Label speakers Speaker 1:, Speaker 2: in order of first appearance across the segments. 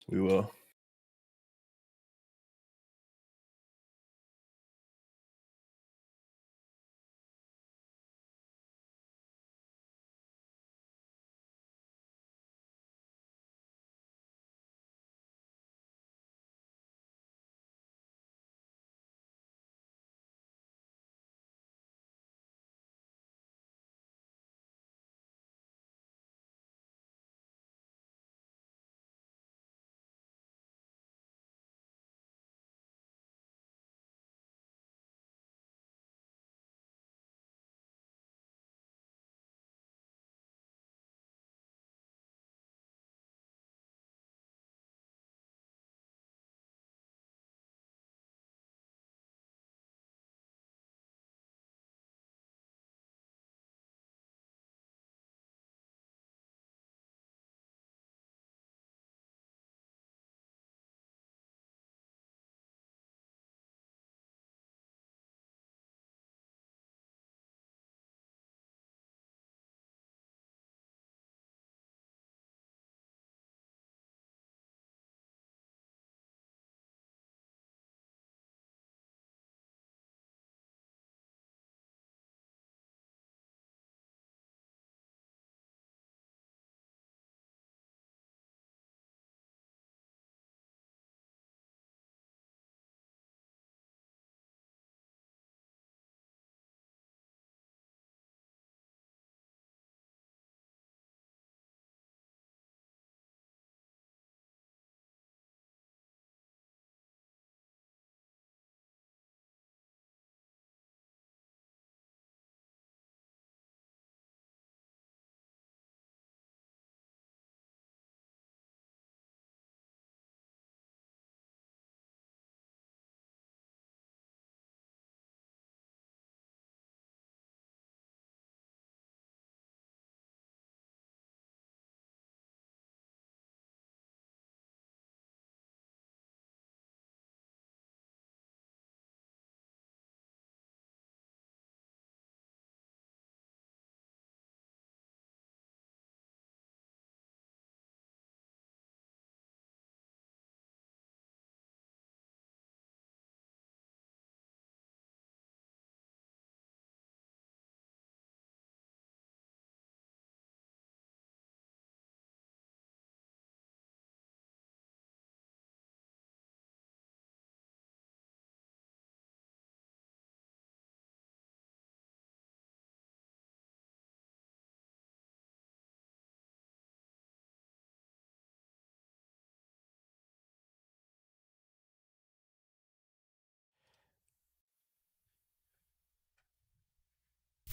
Speaker 1: We will.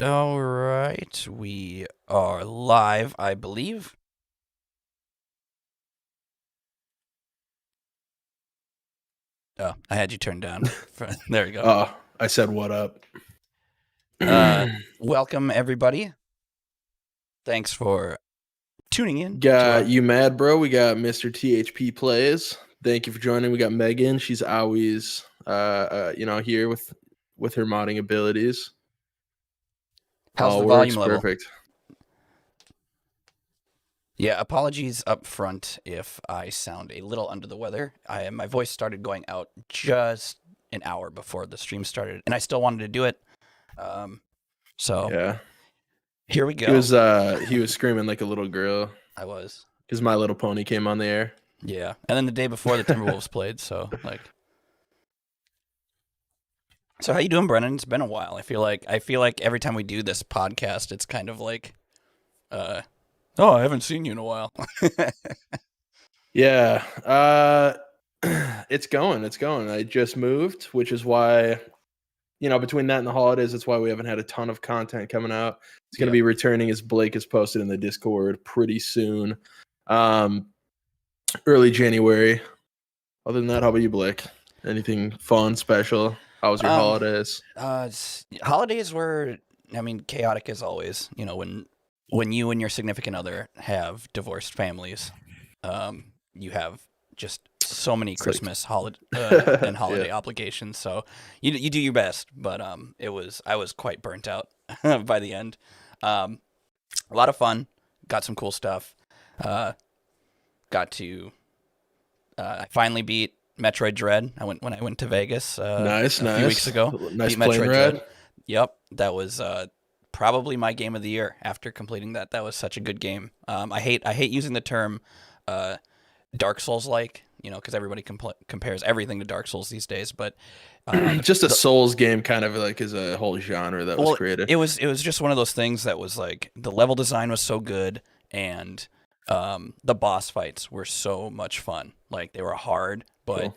Speaker 2: All right, we are live, I believe. Oh, I had you turned down. There you go.
Speaker 1: Oh, I said what up.
Speaker 2: Welcome, everybody. Thanks for tuning in.
Speaker 1: Got you mad, bro? We got Mr. THP Plays. Thank you for joining. We got Megan. She's always, here with her modding abilities.
Speaker 2: How's the volume level? Perfect. Yeah, apologies up front if I sound a little under the weather. My voice started going out just an hour before the stream started, and I still wanted to do it. So
Speaker 1: yeah,
Speaker 2: here we go.
Speaker 1: He was screaming like a little girl.
Speaker 2: I was,
Speaker 1: because My Little Pony came on the air.
Speaker 2: Yeah, and then the day before the Timberwolves played, so like. So how you doing, Brennan? It's been a while. I feel like every time we do this podcast, it's kind of like, oh, I haven't seen you in a while.
Speaker 1: Yeah, it's going. I just moved, which is why, between that and the holidays, that's why we haven't had a ton of content coming out. It's going to be returning, as Blake has posted in the Discord, pretty soon, early January. Other than that, how about you, Blake? Anything fun, special? How was your holidays?
Speaker 2: Holidays were, chaotic as always. When you and your significant other have divorced families, you have just so many Christmas and holiday obligations. So you do your best, but I was quite burnt out by the end. A lot of fun. Got some cool stuff. Got to. I finally beat Metroid Dread. I went to Vegas
Speaker 1: Nice,
Speaker 2: a few weeks
Speaker 1: nice,
Speaker 2: ago.
Speaker 1: nice
Speaker 2: Beat
Speaker 1: plane
Speaker 2: Metroid Dread.
Speaker 1: ride.
Speaker 2: Yep, that was probably my game of the year. After completing that, that was such a good game. I hate using the term Dark Souls like, because everybody compares everything to Dark Souls these days. But
Speaker 1: Just a Souls game, kind of like is a whole genre that was
Speaker 2: well,
Speaker 1: created.
Speaker 2: it was just one of those things that was like the level design was so good, and the boss fights were so much fun. Like they were hard, but
Speaker 1: Cool.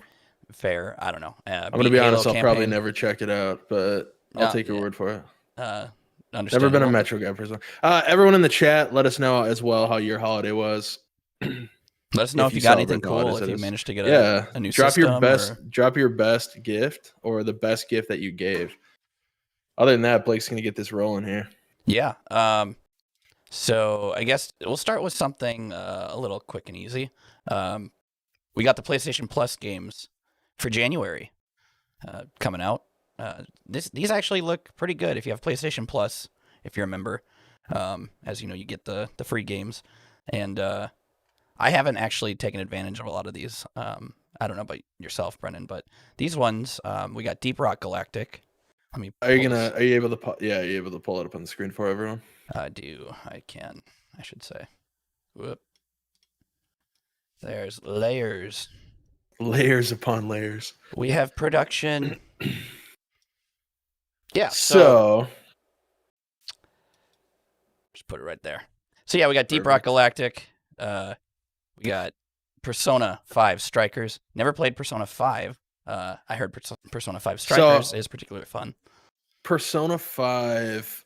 Speaker 2: fair. I don't know.
Speaker 1: I'm gonna be honest, I'll probably never check it out, but I'll take your
Speaker 2: yeah,
Speaker 1: word for it. Never been a
Speaker 2: understandable.
Speaker 1: Metro guy personally. Everyone in the chat, let us know as well how your holiday was.
Speaker 2: Let us know if you got anything cool, if you managed to get a new
Speaker 1: drop
Speaker 2: system.
Speaker 1: Drop your best gift or the best gift that you gave. Other than that, Blake's gonna get this rolling here.
Speaker 2: Yeah. So I guess we'll start with something a little quick and easy. We got the PlayStation Plus games for January coming out. These actually look pretty good if you have PlayStation Plus, if you're a member. As you know, you get the free games, and I haven't actually taken advantage of a lot of these. I don't know about yourself, Brennan, but these ones, we got Deep Rock Galactic.
Speaker 1: Are you able to pull it up on the screen for everyone?
Speaker 2: I can. I should say. Whoop. There's layers.
Speaker 1: Layers upon layers.
Speaker 2: We have production. Yeah.
Speaker 1: So
Speaker 2: just put it right there. So yeah, we got Deep Rock Galactic. We got Persona 5 Strikers. Never played Persona 5. I heard Persona 5 Strikers is particularly fun.
Speaker 1: Persona 5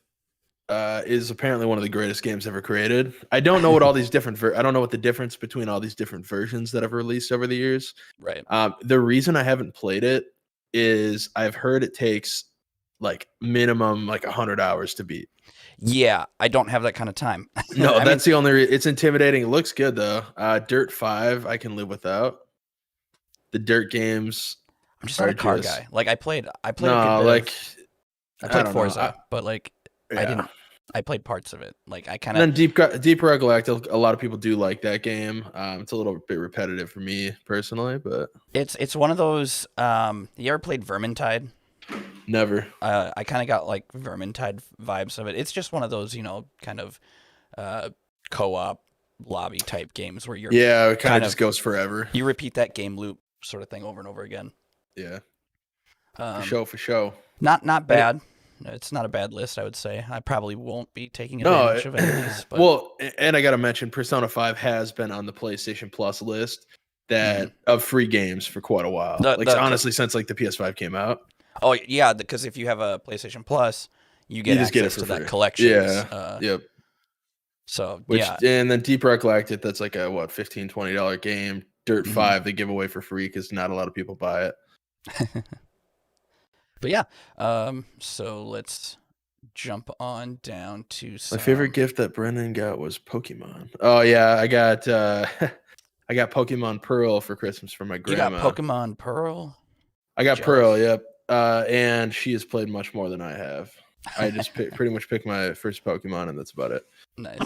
Speaker 1: is apparently one of the greatest games ever created. I don't know what all these different I don't know what the difference between all these different versions that have released over the years.
Speaker 2: Right.
Speaker 1: The reason I haven't played it is I've heard it takes like minimum like 100 hours to beat.
Speaker 2: Yeah, I don't have that kind of time.
Speaker 1: No, that's the only. It's intimidating. It looks good though. Dirt 5, I can live without. The Dirt games.
Speaker 2: I'm just not a car guy. Like I played.
Speaker 1: No,
Speaker 2: a good
Speaker 1: like
Speaker 2: I played Forza, but like I didn't. I played parts of it. Like I kind of.
Speaker 1: Then Deep Rock Galactic. A lot of people do like that game. It's a little bit repetitive for me personally, but
Speaker 2: it's one of those. You ever played Vermintide?
Speaker 1: Never.
Speaker 2: I kind of got like Vermintide vibes of it. It's just one of those, kind of co-op lobby type games where you're
Speaker 1: it kind of just goes forever.
Speaker 2: You repeat that game loop sort of thing over and over again.
Speaker 1: Yeah. For show.
Speaker 2: Not bad. It's not a bad list, I would say. I probably won't be taking advantage of any of these. But...
Speaker 1: Well, and I got to mention, Persona 5 has been on the PlayStation Plus list of free games for quite a while. Honestly, since like the PS5 came out.
Speaker 2: Oh yeah, because if you have a PlayStation Plus, you just get it to that collection.
Speaker 1: Yeah. Yep.
Speaker 2: So
Speaker 1: and then Deep Rock Galactic, that's like a $15-$20 game. Dirt 5 they give away for free because not a lot of people buy it.
Speaker 2: But yeah, so let's jump on down to some...
Speaker 1: My favorite gift that Brendan got was Pokemon. Oh yeah, I got Pokemon Pearl for Christmas from my grandma.
Speaker 2: You got Pokemon Pearl?
Speaker 1: I got Pearl, yep. And she has played much more than I have. I just pretty much picked my first Pokemon, and that's about it.
Speaker 2: Nice.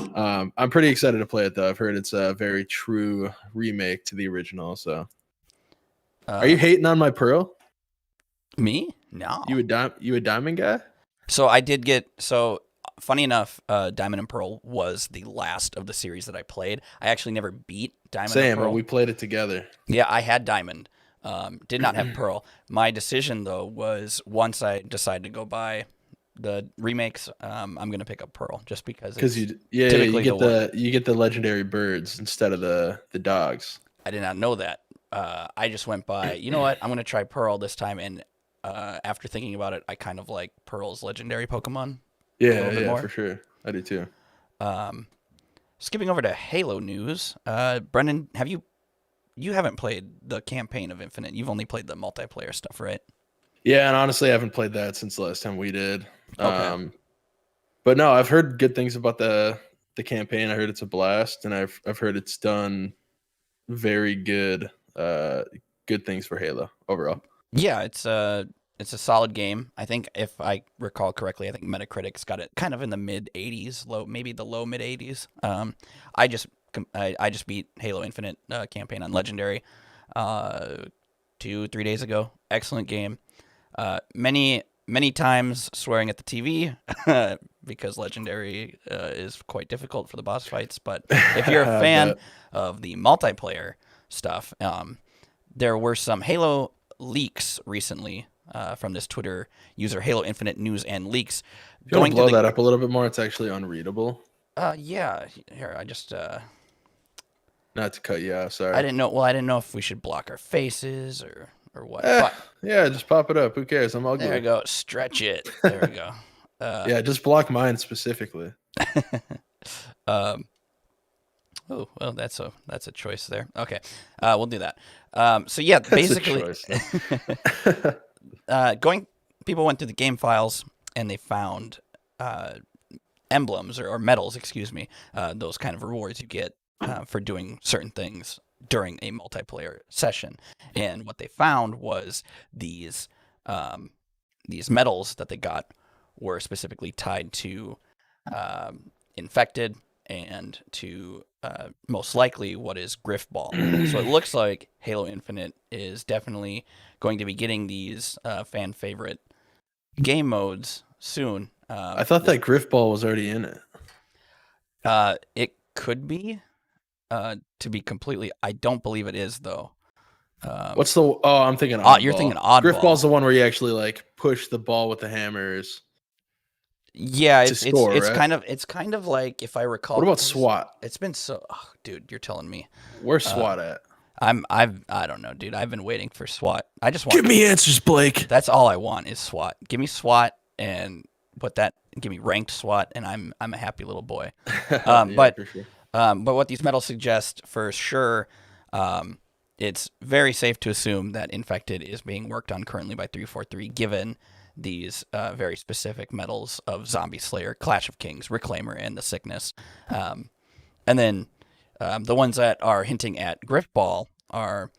Speaker 1: I'm pretty excited to play it, though. I've heard it's a very true remake to the original. So, are you hating on my Pearl?
Speaker 2: Me? No.
Speaker 1: You a Diamond guy?
Speaker 2: So I did get funny enough, Diamond and Pearl was the last of the series that I played. I actually never beat Diamond and Pearl.
Speaker 1: Same, we played it together.
Speaker 2: Yeah, I had Diamond. Did not have Pearl. My decision though was once I decided to go buy the remakes, I'm gonna pick up Pearl just because you
Speaker 1: get the legendary birds instead of the dogs.
Speaker 2: I did not know that. I just went by. You know what? I'm gonna try Pearl this time, and after thinking about it, I kind of like Pearl's legendary Pokemon.
Speaker 1: Yeah, for sure. I do too.
Speaker 2: Skipping over to Halo news, Brendan, you haven't played the campaign of Infinite. You've only played the multiplayer stuff, right?
Speaker 1: Yeah, and honestly, I haven't played that since the last time we did.
Speaker 2: Okay.
Speaker 1: But no, I've heard good things about the campaign. I heard it's a blast, and I've heard it's done very good things for Halo overall.
Speaker 2: Yeah, it's it's a solid game. I think if I recall correctly, I think Metacritic's got it kind of in the mid 80s, maybe the low mid 80s. I just I just beat Halo Infinite campaign on Legendary 2-3 days ago. Excellent game. Many times swearing at the TV because Legendary is quite difficult for the boss fights. But if you're a fan of the multiplayer stuff, there were some Halo leaks recently from this Twitter user, Halo Infinite News and Leaks.
Speaker 1: Going to blow that up a little bit more. It's actually unreadable.
Speaker 2: Yeah. Here, I just
Speaker 1: not to cut you off. Sorry.
Speaker 2: I didn't know. Well, I didn't know if we should block our faces or what.
Speaker 1: Yeah, just pop it up. Who cares? I'm ugly.
Speaker 2: There we go. Stretch it. There we go.
Speaker 1: Yeah, just block mine specifically.
Speaker 2: Oh, well, that's a choice there. Okay, we'll do that. So yeah, basically, people went through the game files and they found emblems or medals, excuse me, those kind of rewards you get for doing certain things during a multiplayer session. And what they found was these medals that they got were specifically tied to infected and to most likely what is Griffball. So it looks like Halo Infinite is definitely going to be getting these fan favorite game modes soon.
Speaker 1: I thought that Griffball was already in it.
Speaker 2: It could be. To be completely, I don't believe it is though.
Speaker 1: What's the? Oh, I'm thinking. Oddball.
Speaker 2: You're thinking Oddball.
Speaker 1: Griffball's the one where you actually like push the ball with the hammers.
Speaker 2: Yeah, it's kind of like, if I recall.
Speaker 1: What about SWAT?
Speaker 2: It's been so, dude. You're telling me.
Speaker 1: Where's SWAT at?
Speaker 2: I don't know, dude. I've been waiting for SWAT. I just want.
Speaker 1: Give me answers, Blake.
Speaker 2: That's all I want is SWAT. Give me SWAT and give me ranked SWAT, and I'm a happy little boy.
Speaker 1: Yeah,
Speaker 2: but
Speaker 1: for sure.
Speaker 2: But what these medals suggest for sure, it's very safe to assume that Infected is being worked on currently by 343, given these very specific medals of Zombie Slayer, Clash of Kings, Reclaimer, and the Sickness. And then the ones that are hinting at Griffball are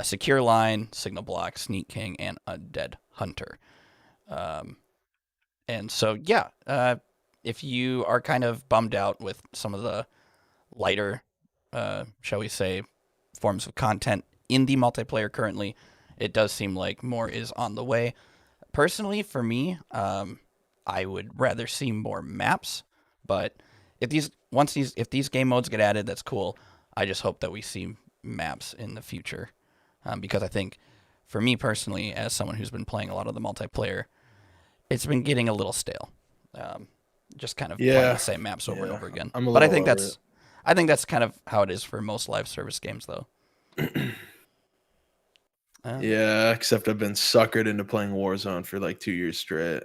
Speaker 2: Secure Line, Signal Block, Sneak King, and Undead Hunter. And so, yeah, if you are kind of bummed out with some of the lighter, shall we say, forms of content in the multiplayer currently, it does seem like more is on the way. Personally, for me, I would rather see more maps, but if these game modes get added, that's cool. I just hope that we see maps in the future, because I think, for me personally, as someone who's been playing a lot of the multiplayer, it's been getting a little stale. Just kind of playing the same maps over and over again. But I think that's kind of how it is for most live service games, though.
Speaker 1: Yeah, except I've been suckered into playing Warzone for like 2 years straight,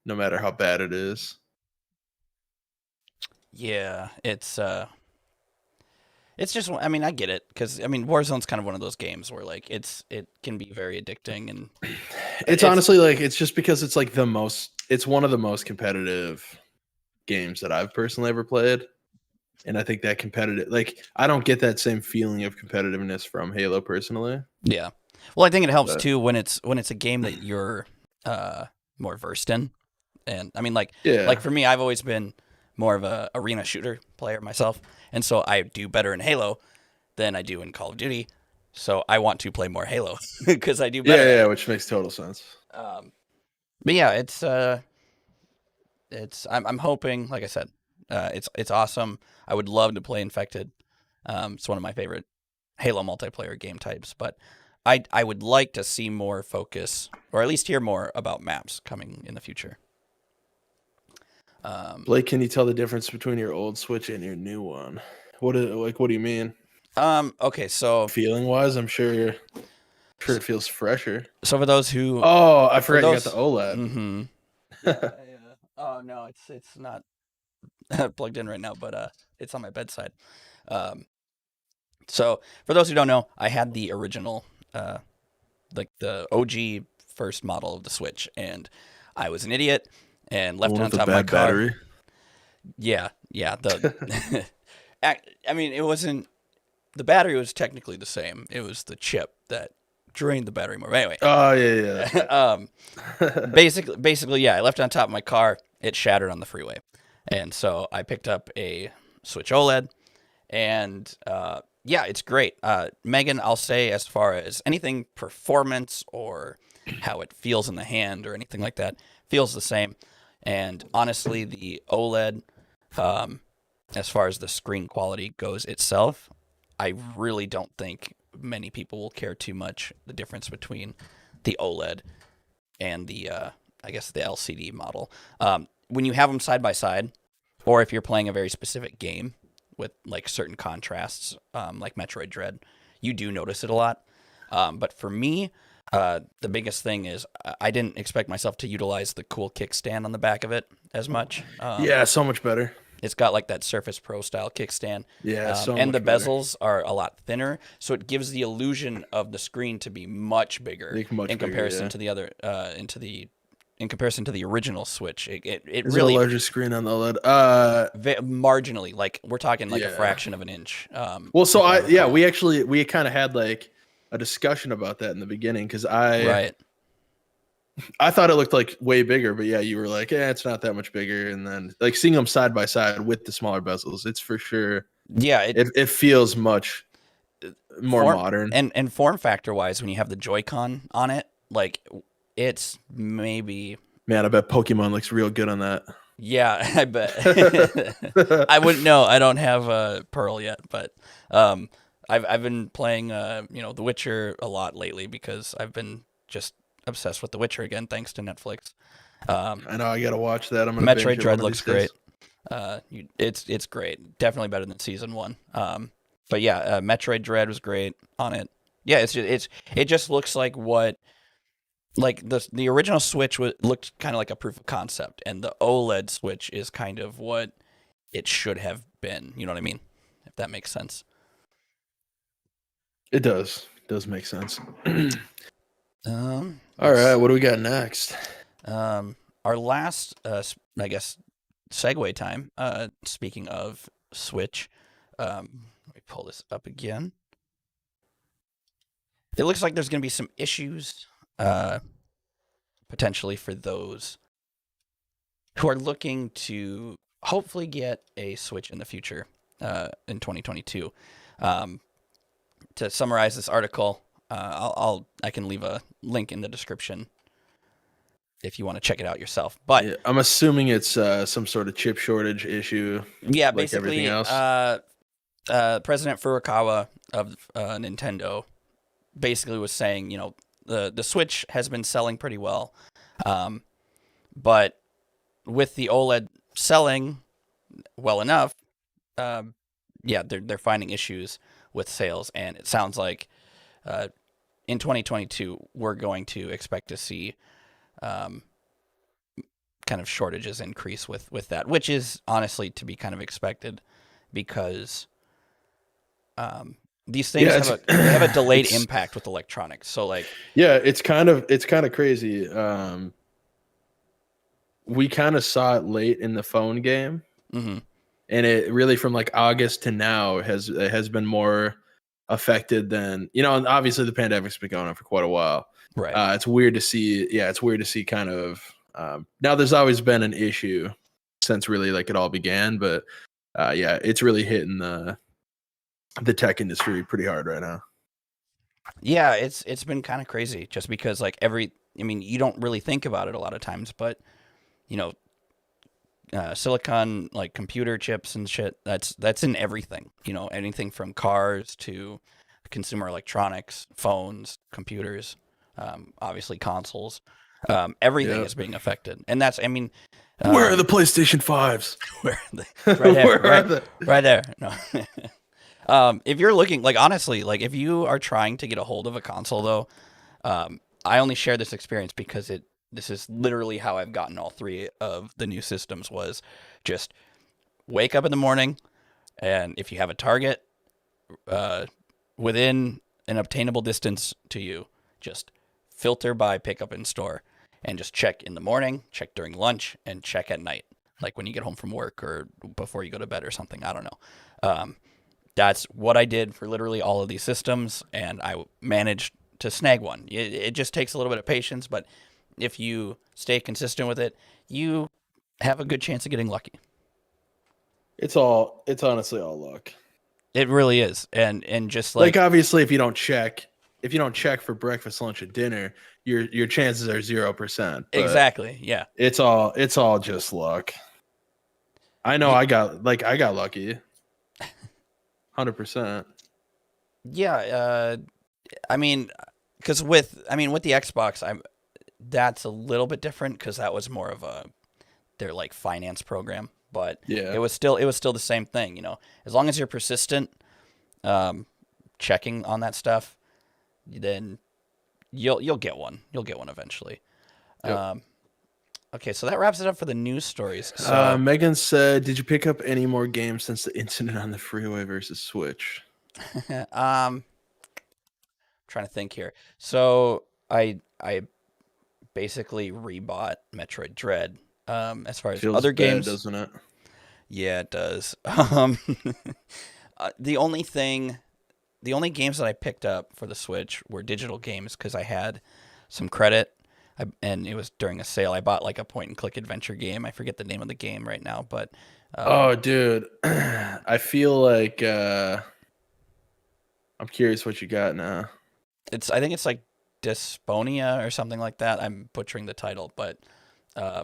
Speaker 1: no matter how bad it is.
Speaker 2: Yeah, it's just, I mean, I get it, because I mean, Warzone's kind of one of those games where like it can be very addicting, and
Speaker 1: it's honestly like, it's just because it's like it's one of the most competitive games that I've personally ever played. And I think that competitive, like, I don't get that same feeling of competitiveness from Halo personally.
Speaker 2: Yeah. Well, I think it helps too when it's a game that you're more versed in. And I mean, like for me, I've always been more of a arena shooter player myself. And so I do better in Halo than I do in Call of Duty. So I want to play more Halo because I do better.
Speaker 1: Yeah, which makes total sense.
Speaker 2: But yeah, I'm hoping, like I said, it's awesome. I would love to play Infected. It's one of my favorite Halo multiplayer game types, but I would like to see more focus, or at least hear more about maps coming in the future.
Speaker 1: Blake, can you tell the difference between your old Switch and your new one? What do you mean?
Speaker 2: Okay, so
Speaker 1: feeling wise, I'm sure it feels fresher.
Speaker 2: So for those who
Speaker 1: I forgot you got the OLED.
Speaker 2: Mm-hmm. Yeah. Oh no, it's not plugged in right now, but it's on my bedside. So for those who don't know, I had the original, like the OG first model of the Switch, and I was an idiot and left it on top of my car. Battery. Yeah. I mean, it wasn't. The battery was technically the same. It was the chip that drain the battery more. But anyway,
Speaker 1: Oh yeah.
Speaker 2: basically, yeah, I left it on top of my car. It shattered on the freeway, and so I picked up a Switch OLED, and yeah, it's great. Megan, I'll say as far as anything performance or how it feels in the hand or anything like that, feels the same. And honestly, the OLED, as far as the screen quality goes itself, I really don't think many people will care too much the difference between the OLED and the, I guess, the LCD model. When you have them side by side, or if you're playing a very specific game with like certain contrasts, like Metroid Dread, you do notice it a lot. But for me, the biggest thing is I didn't expect myself to utilize the cool kickstand on the back of it as much.
Speaker 1: Yeah, so much better.
Speaker 2: It's got like that Surface Pro style kickstand.
Speaker 1: Yeah, so
Speaker 2: and
Speaker 1: much
Speaker 2: the
Speaker 1: better.
Speaker 2: bezels are a lot thinner, so it gives the illusion of the screen to be much bigger in comparison to the other in comparison to the original Switch. It
Speaker 1: Is
Speaker 2: really
Speaker 1: it a larger screen on the OLED?
Speaker 2: marginally, like we're talking like a
Speaker 1: Yeah.
Speaker 2: fraction of an inch.
Speaker 1: Well, so
Speaker 2: if recall.
Speaker 1: we kind of had like a discussion about that in the beginning because
Speaker 2: Right.
Speaker 1: I thought it looked like way bigger, but yeah, you were like, it's not that much bigger. And then like seeing them side by side with the smaller bezels, it's for sure.
Speaker 2: Yeah,
Speaker 1: It feels much more modern.
Speaker 2: And form factor wise, when you have the Joy-Con on it, like it's maybe.
Speaker 1: Man, I bet Pokemon looks real good on that.
Speaker 2: Yeah, I bet. I wouldn't know. I don't have Pearl yet, but I've been playing The Witcher a lot lately because I've been just obsessed with The Witcher again, thanks to Netflix.
Speaker 1: I know I gotta watch that. I'm gonna
Speaker 2: Metroid Dread looks great. It's great. Definitely better than season 1. But yeah, Metroid Dread was great on it. Yeah, it just looks like what. Like the original Switch looked kind of like a proof of concept, and the OLED Switch is kind of what it should have been. You know what I mean? If that makes sense.
Speaker 1: It does. It does make sense.
Speaker 2: All
Speaker 1: right, what do we got next?
Speaker 2: Our last, I guess, segue time. Speaking of Switch, let me pull this up again. It looks like there's going to be some issues. Potentially for those who are looking to hopefully get a Switch in the future in 2022. To summarize this article, I can leave a link in the description if you want to check it out yourself. But
Speaker 1: yeah, I'm assuming it's some sort of chip shortage issue.
Speaker 2: Yeah,
Speaker 1: like
Speaker 2: basically,
Speaker 1: everything else.
Speaker 2: President Furukawa of Nintendo basically was saying, the Switch has been selling pretty well, but with the OLED selling well enough, they're finding issues with sales, and it sounds like in 2022 we're going to expect to see kind of shortages increase with that, which is honestly to be kind of expected because these things have a delayed impact with electronics. So like,
Speaker 1: yeah, it's kind of crazy. We kind of saw it late in the phone game,
Speaker 2: mm-hmm.
Speaker 1: and it really from like August to now has been more affected than and obviously the pandemic's been going on for quite a while.
Speaker 2: Right.
Speaker 1: It's weird to see. Yeah, it's weird to see kind of. Now there's always been an issue since really like it all began, but yeah, it's really hitting the tech industry pretty hard right now.
Speaker 2: Yeah, it's been kind of crazy just because like you don't really think about it a lot of times, but silicon like computer chips and shit, that's in everything, anything from cars to consumer electronics, phones, computers, obviously consoles, everything is being affected. And that's,
Speaker 1: where are the PlayStation 5s?
Speaker 2: Where are they? Right there. No. If you're looking, like, honestly, like, if you are trying to get a hold of a console, though, I only share this experience because this is literally how I've gotten all 3 of the new systems, was just wake up in the morning, and if you have a Target within an obtainable distance to you, just filter by pickup in store, and just check in the morning, check during lunch, and check at night, like when you get home from work or before you go to bed or something. I don't know. That's what I did for literally all of these systems, and I managed snag one. It just takes a little bit of patience, but if you stay consistent with it, you have a good chance of getting lucky.
Speaker 1: It's honestly all luck.
Speaker 2: It really is, and just
Speaker 1: like obviously if you don't check for breakfast, lunch, and dinner, your chances are 0%.
Speaker 2: Exactly. Yeah.
Speaker 1: It's all just luck. I know I got lucky. 100%.
Speaker 2: Yeah, I mean, because with the Xbox, that's a little bit different because that was more of their like finance program, but
Speaker 1: yeah,
Speaker 2: it was still the same thing. You know, as long as you're persistent, checking on that stuff, then you'll get one. You'll get one eventually.
Speaker 1: Yep.
Speaker 2: Okay, so that wraps it up for the news stories. So
Speaker 1: Megan said, "Did you pick up any more games since the incident on the freeway versus Switch?"
Speaker 2: trying to think here. So I basically rebought Metroid Dread. As far as
Speaker 1: Feels
Speaker 2: other
Speaker 1: bad,
Speaker 2: games,
Speaker 1: doesn't it?
Speaker 2: Yeah, it does. The only games that I picked up for the Switch were digital games because I had some credit, and it was during a sale. I bought like a point-and-click adventure game. I forget the name of the game right now, but
Speaker 1: oh, dude, I feel like I'm curious what you got now.
Speaker 2: I think it's like Dysphonia or something like that. I'm butchering the title, but
Speaker 1: I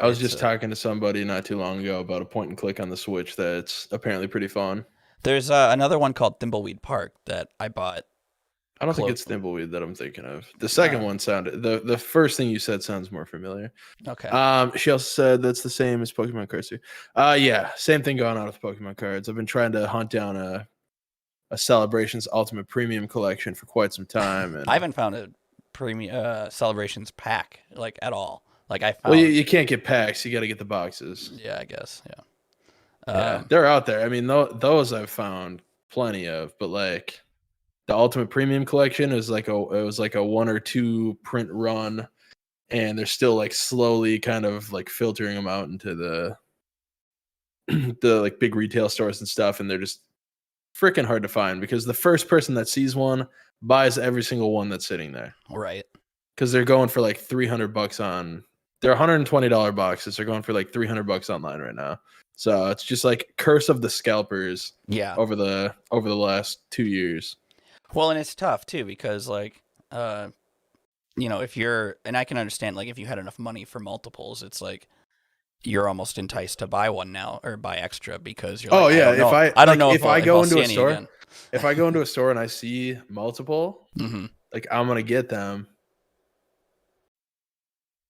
Speaker 1: was just talking to somebody not too long ago about a point-and-click on the Switch that's apparently pretty fun.
Speaker 2: There's another one called Thimbleweed Park that I bought.
Speaker 1: I don't think it's Thimbleweed that I'm thinking of. The second one sounded the first thing you said sounds more familiar.
Speaker 2: Okay.
Speaker 1: She also said that's the same as Pokemon cards too. Yeah, same thing going on with Pokemon cards. I've been trying to hunt down a Celebrations Ultimate Premium collection for quite some time, and
Speaker 2: I haven't found a premium Celebrations pack like at all. Like I found.
Speaker 1: Well, you can't get packs. You got to get the boxes.
Speaker 2: Yeah, I guess. Yeah.
Speaker 1: Yeah, they're out there. I mean, those I've found plenty of, but like the Ultimate Premium collection was like a 1 or 2 print run, and they're still like slowly kind of like filtering them out into the like big retail stores and stuff, and they're just freaking hard to find because the first person that sees one buys every single one that's sitting there.
Speaker 2: Right.
Speaker 1: Because they're going for like $300 on. They're $120 boxes. They're going for like $300 online right now. So it's just like curse of the scalpers.
Speaker 2: Yeah.
Speaker 1: Over the last 2 years.
Speaker 2: Well, and it's tough too because like, if you're, and I can understand like if you had enough money for multiples, it's like you're almost enticed to buy one now or buy extra because you're like,
Speaker 1: oh yeah,
Speaker 2: I don't know
Speaker 1: if I go into a store,
Speaker 2: again.
Speaker 1: if I go into a store and I see multiple,
Speaker 2: mm-hmm.
Speaker 1: like I'm gonna get them.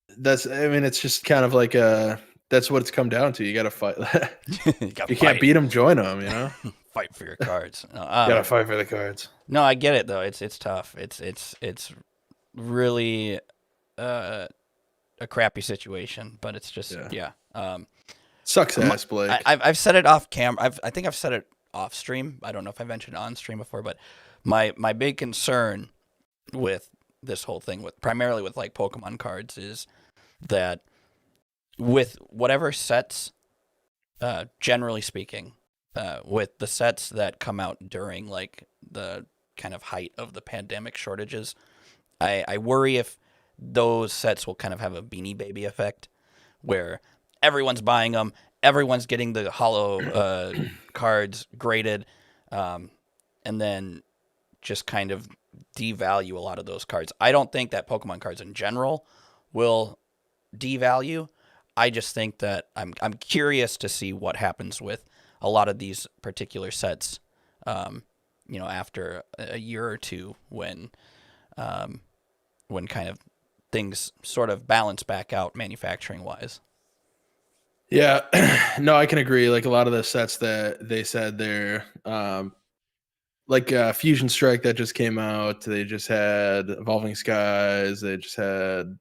Speaker 1: It's just kind of like that's what it's come down to. You got to fight. You can't beat them, join them. You know,
Speaker 2: fight for your cards. No,
Speaker 1: gotta fight for the cards.
Speaker 2: No, I get it though. It's tough. It's really a crappy situation, but it's just
Speaker 1: sucks ass, Blake.
Speaker 2: I've said it off camera. I think I've said it off stream. I don't know if I mentioned it on stream before, but my big concern with this whole thing, primarily with like Pokemon cards, is that with whatever sets, generally speaking, with the sets that come out during like the kind of height of the pandemic shortages, I worry if those sets will kind of have a Beanie Baby effect where everyone's buying them, everyone's getting the holo cards graded, and then just kind of devalue a lot of those cards. I don't think that Pokemon cards in general will devalue. I just think that I'm curious to see what happens with a lot of these particular sets, after a year or two when kind of things sort of balance back out manufacturing wise.
Speaker 1: Yeah, no, I can agree. Like a lot of the sets that they said they're like Fusion Strike that just came out. They just had Evolving Skies. They just had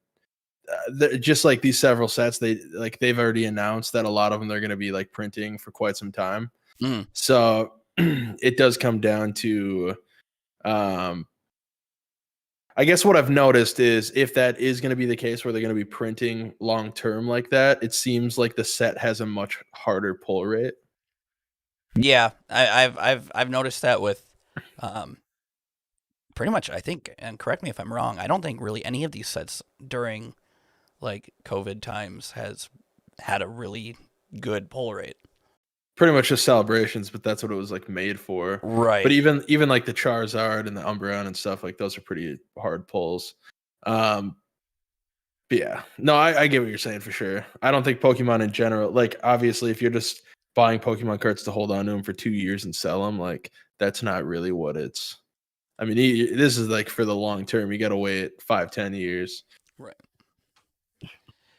Speaker 1: just like these several sets. They've already announced that a lot of them they're going to be like printing for quite some time.
Speaker 2: Mm.
Speaker 1: So it does come down to, I guess what I've noticed is if that is going to be the case where they're going to be printing long term like that, it seems like the set has a much harder pull rate.
Speaker 2: Yeah, I've noticed that with pretty much, I think, and correct me if I'm wrong, I don't think really any of these sets during like COVID times has had a really good pull rate.
Speaker 1: Pretty much just celebrations, but that's what it was like made for.
Speaker 2: Right.
Speaker 1: But even like the Charizard and the Umbreon and stuff, like those are pretty hard pulls. But yeah, no, I get what you're saying for sure. I don't think Pokemon in general, like obviously if you're just buying Pokemon cards to hold on to them for 2 years and sell them, like that's not really what it's. I mean, this is like for the long term. You got to wait 5-10 years.
Speaker 2: Right.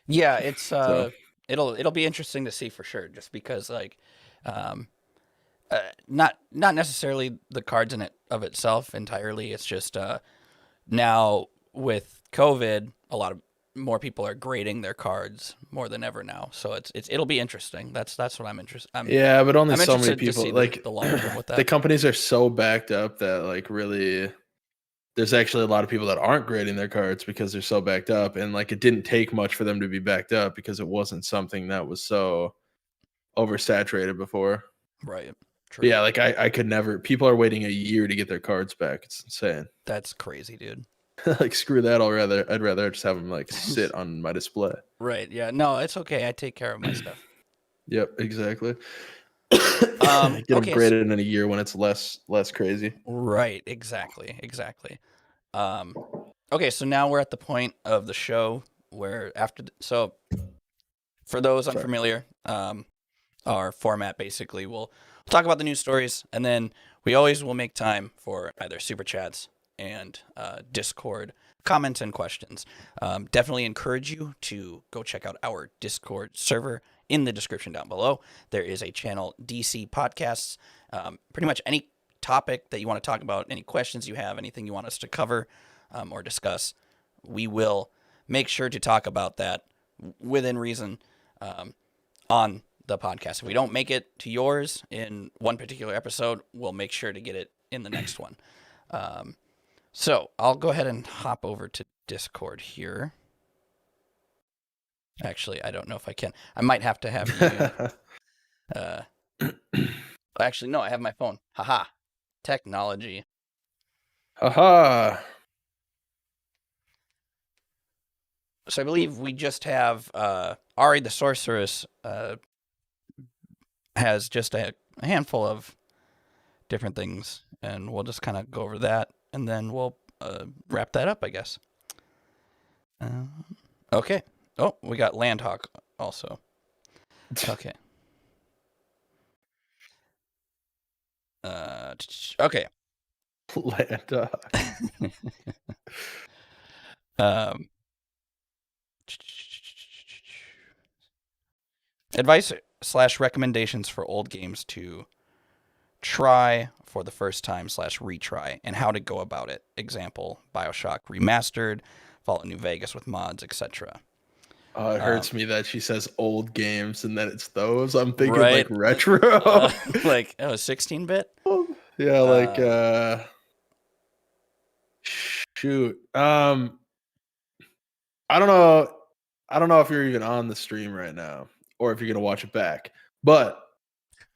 Speaker 2: Yeah, it's
Speaker 1: So.
Speaker 2: it'll be interesting to see for sure, just because like not necessarily the cards in it of itself entirely. It's just now with COVID, a lot of more people are grading their cards more than ever now. So it'll be interesting. That's what I'm interested.
Speaker 1: Yeah, but only
Speaker 2: I'm
Speaker 1: so many
Speaker 2: interested to
Speaker 1: people.
Speaker 2: see
Speaker 1: Like
Speaker 2: the long term with that.
Speaker 1: the companies are so backed up that like really, there's actually a lot of people that aren't grading their cards because they're so backed up, and like it didn't take much for them to be backed up because it wasn't something that was so oversaturated before.
Speaker 2: Right.
Speaker 1: But yeah, like I could never. People are waiting a year to get their cards back. It's insane.
Speaker 2: That's crazy, dude.
Speaker 1: Like screw that. I'd rather just have them like sit on my display.
Speaker 2: Right. Yeah. No, it's okay. I take care of my stuff.
Speaker 1: Yep, exactly. Get them
Speaker 2: Okay,
Speaker 1: graded in a year when it's less crazy.
Speaker 2: Right. Exactly. Okay, so now we're at the point of the show where so for those unfamiliar, our format basically we'll talk about the news stories, and then we always will make time for either super chats and Discord comments and questions. Definitely encourage you to go check out our Discord server in the description down below. There is a channel, DC Podcasts. Pretty much any topic that you want to talk about, any questions you have, anything you want us to cover or discuss, we will make sure to talk about that within reason on the podcast. If we don't make it to yours in one particular episode, we'll make sure to get it in the next one. So I'll go ahead and hop over to Discord here. Actually, I don't know if I can. I might have to have you. Actually, no, I have my phone. Haha. Technology.
Speaker 1: Haha.
Speaker 2: So I believe we just have Ari the Sorceress has just a handful of different things, and we'll just kind of go over that, and then we'll wrap that up, I guess. Okay. Oh, we got Landhawk also. Okay. Okay.
Speaker 1: Landhawk.
Speaker 2: Advice / recommendations for old games to try for the first time / retry, and how to go about it. Example, BioShock Remastered, Fallout New Vegas with mods, etc.
Speaker 1: It hurts me that she says old games and then it's those. I'm thinking
Speaker 2: right?
Speaker 1: like retro.
Speaker 2: Like 16-bit?
Speaker 1: Yeah, like shoot. I don't know. I don't know if you're even on the stream right now or if you're gonna watch it back. But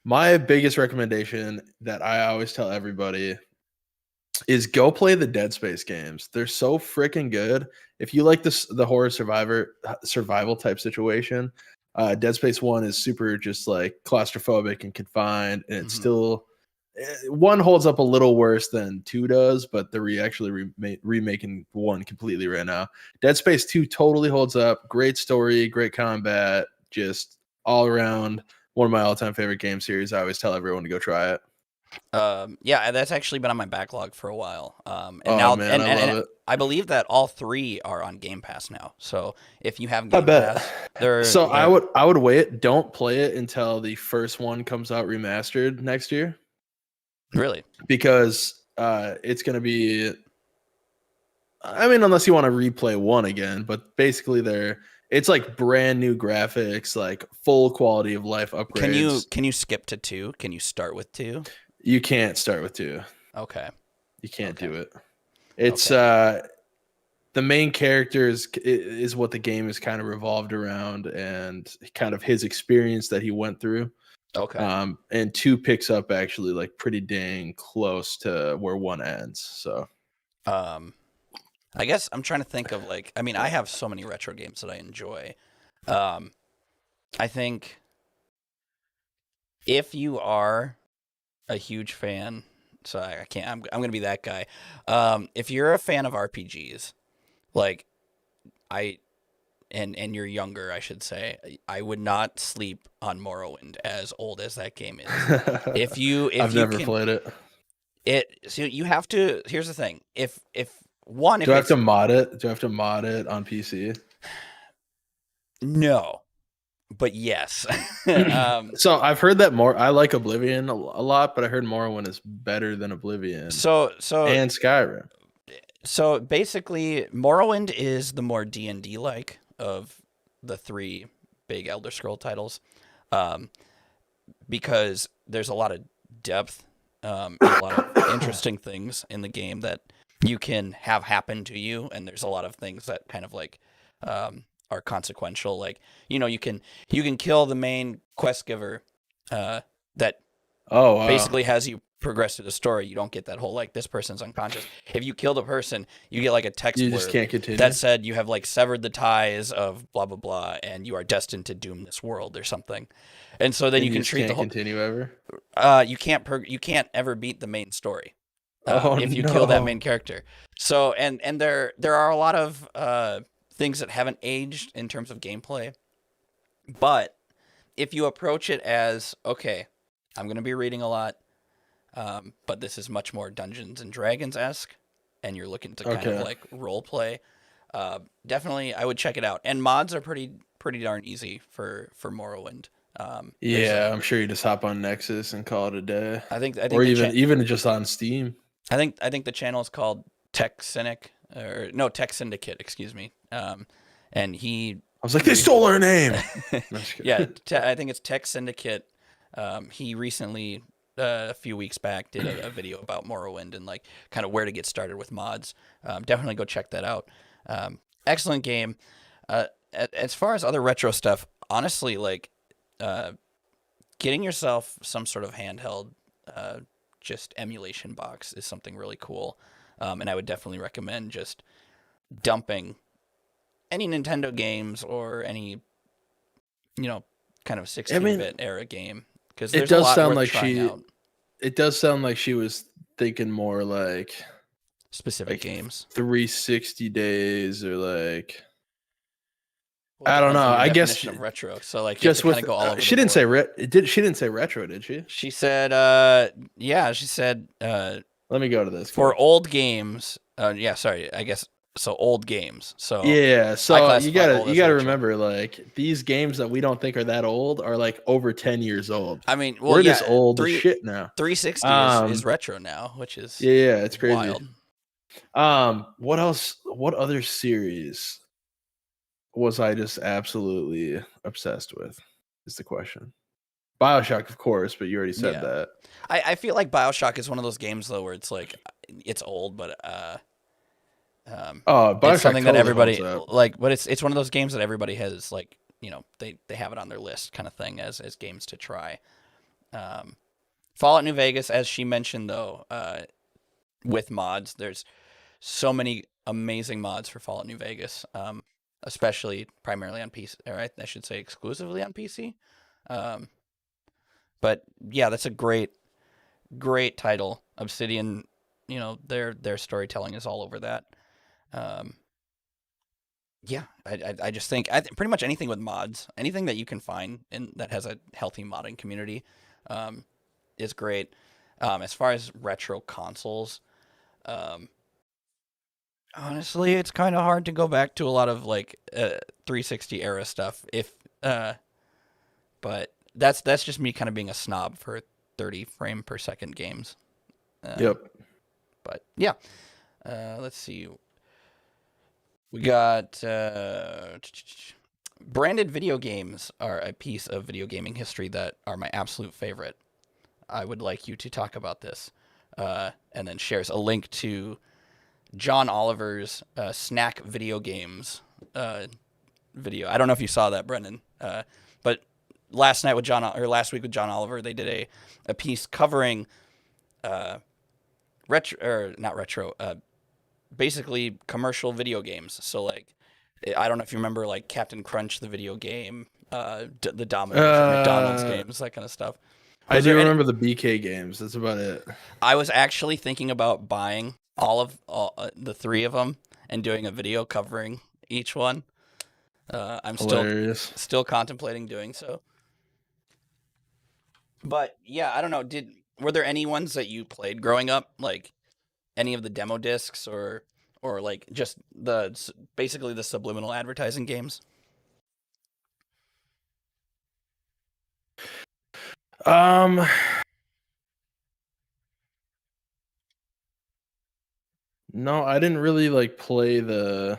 Speaker 1: my biggest recommendation that I always tell everybody is go play the Dead Space games. They're so freaking good. If you like the horror survival type situation, Dead Space 1 is super just like claustrophobic and confined, and it's still one holds up a little worse than 2 does, but they're actually remaking 1 completely right now. Dead Space 2 totally holds up. Great story, great combat, just all around one of my all-time favorite game series. I always tell everyone to go try it.
Speaker 2: Yeah, that's actually been on my backlog for a while. And
Speaker 1: I love it.
Speaker 2: I believe that all 3 are on Game Pass now. So if you have Game Pass,
Speaker 1: I would wait. Don't play it until the first one comes out remastered next year.
Speaker 2: Really?
Speaker 1: Because it's going to be, I mean, unless you want to replay 1 again, but basically it's like brand new graphics, like full quality of life upgrades.
Speaker 2: Can you skip to 2? Can you start with 2?
Speaker 1: You can't start with 2.
Speaker 2: Okay.
Speaker 1: You can't do it. It's the main character is what the game is kind of revolved around, and kind of his experience that he went through.
Speaker 2: Okay.
Speaker 1: And 2 picks up actually like pretty dang close to where 1 ends. So
Speaker 2: I guess I'm trying to think of like, I mean, I have so many retro games that I enjoy. I think if you are a huge fan, so I can't, I'm gonna be that guy. If you're a fan of RPGs, like I, and you're younger, I should say, I would not sleep on Morrowind, as old as that game is. If
Speaker 1: I've
Speaker 2: you
Speaker 1: never
Speaker 2: can,
Speaker 1: played it.
Speaker 2: so you have to. Here's the thing: if one, if
Speaker 1: Do I have
Speaker 2: it's
Speaker 1: to mod it? Do I have to mod it on PC?
Speaker 2: no, but yes.
Speaker 1: So I've heard that more. I like Oblivion a lot, but I heard Morrowind is better than Oblivion
Speaker 2: So
Speaker 1: and Skyrim.
Speaker 2: so basically, Morrowind is the more D&D like of the three big Elder Scroll titles, um, because there's a lot of depth, and a lot of interesting things in the game that you can have happen to you, and there's a lot of things that kind of like are consequential. Like you can kill the main quest giver that
Speaker 1: Oh wow!
Speaker 2: basically has you progress through the story. You don't get that whole like this person's unconscious. If you kill the person, you get like a text
Speaker 1: You
Speaker 2: blurb
Speaker 1: just can't continue.
Speaker 2: that said you have like severed the ties of blah blah blah, and you are destined to doom this world or something. And so then
Speaker 1: And
Speaker 2: you can
Speaker 1: just
Speaker 2: treat
Speaker 1: can't
Speaker 2: the whole.
Speaker 1: continue ever.
Speaker 2: You can't ever beat the main story
Speaker 1: Oh
Speaker 2: if you
Speaker 1: no!
Speaker 2: kill that main character. So and there are a lot of things that haven't aged in terms of gameplay, but if you approach it as okay, I'm going to be reading a lot, but this is much more Dungeons and Dragons esque, and you're looking to kind of like role play. Definitely, I would check it out. And mods are pretty darn easy for Morrowind.
Speaker 1: Yeah, I'm sure you just hop on Nexus and call it a day.
Speaker 2: I think
Speaker 1: or even just on Steam.
Speaker 2: I think the channel is called Tech Cynic or no Tech Syndicate, excuse me. And he.
Speaker 1: I was like, they stole our name.
Speaker 2: Yeah, I think it's Tech Syndicate. He recently, a few weeks back, did a video about Morrowind and like kind of where to get started with mods. Definitely go check that out. Excellent game. As far as other retro stuff, honestly, like getting yourself some sort of handheld, just emulation box is something really cool. And I would definitely recommend just dumping any Nintendo games or any, kind of 16-bit era game, because there's a lot worth trying out.
Speaker 1: It does sound like she was thinking more like
Speaker 2: Specific games,
Speaker 1: 360 days or like. Well, I don't know. I guess
Speaker 2: of retro. So like,
Speaker 1: just with
Speaker 2: go all over
Speaker 1: she didn't
Speaker 2: board.
Speaker 1: say she didn't say retro, did she?
Speaker 2: She said, yeah. She said,
Speaker 1: let me go to this
Speaker 2: for old games. Yeah, sorry. I guess so. Old games. So
Speaker 1: yeah. So you gotta remember, like these games that we don't think are that old are like over 10 years old.
Speaker 2: I mean,
Speaker 1: we're just old as shit now.
Speaker 2: 360 is retro now, which is
Speaker 1: it's crazy.
Speaker 2: Wild.
Speaker 1: What else? What other series was I just absolutely obsessed with? Is the question. BioShock, of course, but you already said that.
Speaker 2: I feel like BioShock is one of those games though where it's like it's old, but
Speaker 1: BioShock
Speaker 2: it's something that everybody
Speaker 1: like,
Speaker 2: but it's one of those games that everybody has like, they have it on their list kind of thing as games to try. Fallout New Vegas, as she mentioned though, with mods, there's so many amazing mods for Fallout New Vegas. Especially primarily on PC, or I should say exclusively on PC. But yeah, that's a great title. Obsidian, their storytelling is all over that. Yeah, I just think pretty much anything with mods, anything that you can find and that has a healthy modding community, is great. As far as retro consoles, honestly, it's kind of hard to go back to a lot of like 360 era stuff. But that's just me kind of being a snob for 30 frame per second games.
Speaker 1: Yep.
Speaker 2: But yeah, let's see. We got branded video games are a piece of video gaming history that are my absolute favorite. I would like you to talk about this, and then shares a link to John Oliver's snack video games video. I don't know if you saw that, Brendan, but last week with John Oliver, they did a piece covering basically commercial video games. So like, I don't know if you remember like Captain Crunch, the video game, the Domino's or McDonald's
Speaker 1: Uh,
Speaker 2: games, that kind of stuff.
Speaker 1: I
Speaker 2: Was there
Speaker 1: do
Speaker 2: any?
Speaker 1: remember the BK games. That's about it.
Speaker 2: I was actually thinking about buying the three of them and doing a video covering each one. I'm
Speaker 1: Hilarious.
Speaker 2: still contemplating doing so. But yeah, I don't know. Were there any ones that you played growing up, like any of the demo discs or like just basically the subliminal advertising games?
Speaker 1: Um, no, I didn't really like play the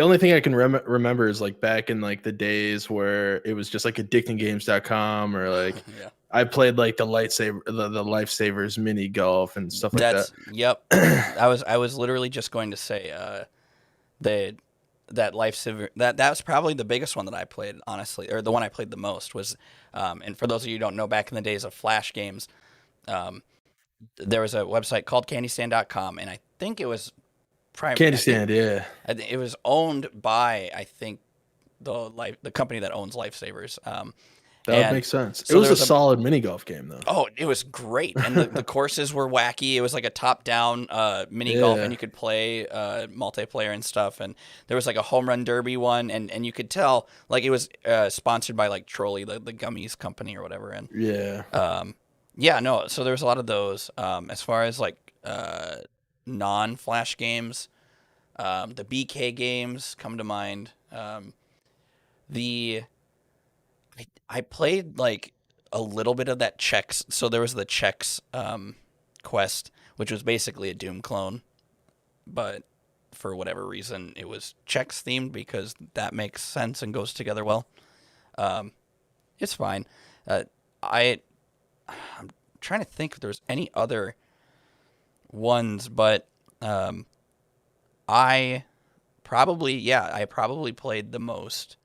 Speaker 1: only thing I can remember is like back in like the days where it was just like addictinggames.com or like
Speaker 2: Yeah.
Speaker 1: I played like the lifesavers mini golf and stuff like that.
Speaker 2: Yep. I was literally just going to say the that lifesaver that was probably the biggest one that I played, honestly, or the one I played the most was and for those of you who don't know, back in the days of flash games, um, there was a website called candystand.com, and I think it was
Speaker 1: Candy Stand, yeah.
Speaker 2: it was owned by, I think, the company that owns Lifesavers.
Speaker 1: That would make sense.
Speaker 2: So
Speaker 1: it was
Speaker 2: there
Speaker 1: a solid mini golf game though.
Speaker 2: Oh, it was great, and the courses were wacky. It was like a top-down mini golf, and you could play multiplayer and stuff. And there was like a home run derby one, and you could tell like it was sponsored by like Trolley, the gummies company or whatever. And yeah, no. So there was a lot of those. As far as like non-flash games, the BK games come to mind. The I played like a little bit of that Chex. So there was the Chex quest, which was basically a Doom clone, but for whatever reason it was Chex themed because that makes sense and goes together well. It's fine. I'm trying to think if there's any other ones, but I probably played the most